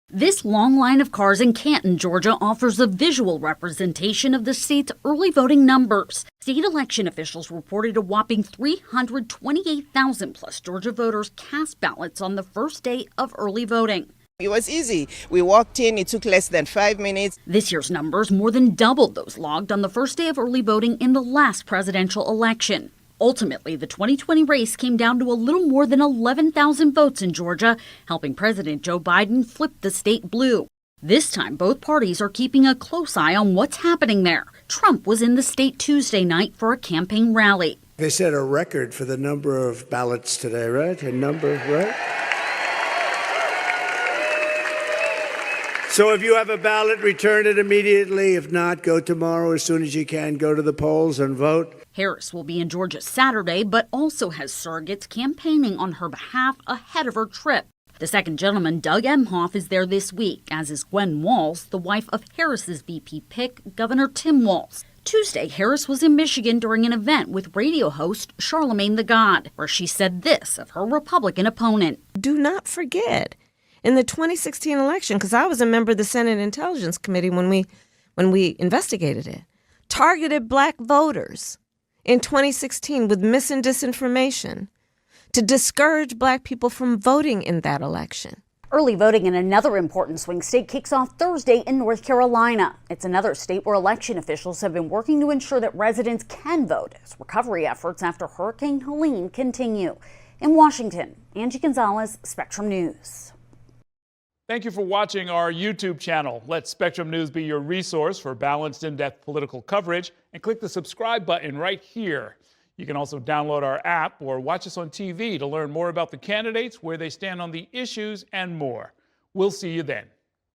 This long line of cars in Canton, Georgia, offers a visual representation of the state's early voting numbers. State election officials reported a whopping 328,000 plus Georgia voters cast ballots on the first day of early voting. It was easy. We walked in, it took less than 5 minutes. This year's numbers more than doubled those logged on the first day of early voting in the last presidential election. Ultimately, the 2020 race came down to a little more than 11,000 votes in Georgia, helping President Joe Biden flip the state blue. This time, both parties are keeping a close eye on what's happening there. Trump was in the state Tuesday night for a campaign rally. They set a record for the number of ballots today, right? Right? So if you have a ballot, return it immediately. If not, go tomorrow as soon as you can. Go to the polls and vote. Harris will be in Georgia Saturday, but also has surrogates campaigning on her behalf ahead of her trip. The second gentleman, Doug Emhoff, is there this week, as is Gwen Walz, the wife of Harris's VP pick, Governor Tim Walz. Tuesday, Harris was in Michigan during an event with radio host Charlemagne the God, where she said this of her Republican opponent. Do not forget, in the 2016 election, because I was a member of the Senate Intelligence Committee when we investigated it, targeted black voters in 2016 with mis and disinformation to discourage black people from voting in that election. Early voting in another important swing state kicks off Thursday in North Carolina. It's another state where election officials have been working to ensure that residents can vote as recovery efforts after Hurricane Helene continue. In Washington, Angie Gonzalez, Spectrum News. Thank you for watching our YouTube channel. Let Spectrum News be your resource for balanced, in-depth political coverage, and click the subscribe button right here. You can also download our app or watch us on TV to learn more about the candidates, where they stand on the issues, and more. We'll see you then.